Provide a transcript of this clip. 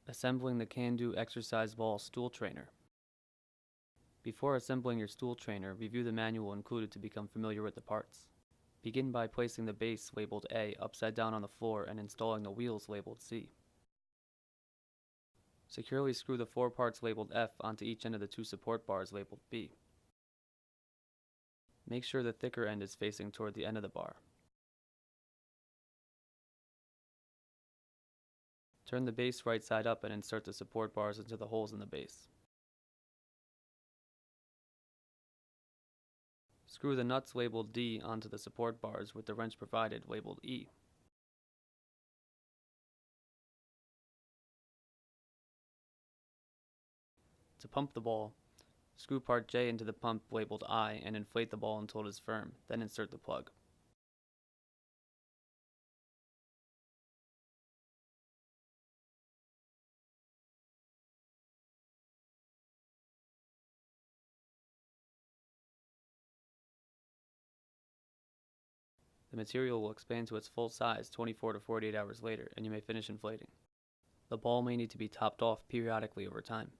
Assembling the CanDo Exercise Ball Stool Trainer. Before assembling your stool trainer, review the manual included to become familiar with the parts. Begin by placing the base labeled A upside down on the floor and installing the wheels labeled C. Securely screw the 4 parts labeled F onto each end of the 2 support bars labeled B. Make sure the thicker end is facing toward the end of the bar. Turn the base right side up and insert the support bars into the holes in the base. Screw the nuts labeled D onto the support bars with the wrench provided labeled E. To pump the ball, screw part J into the pump labeled I and inflate the ball until it is firm, then insert the plug. The material will expand to its full size 24 to 48 hours later, and you may finish inflating. The ball may need to be topped off periodically over time.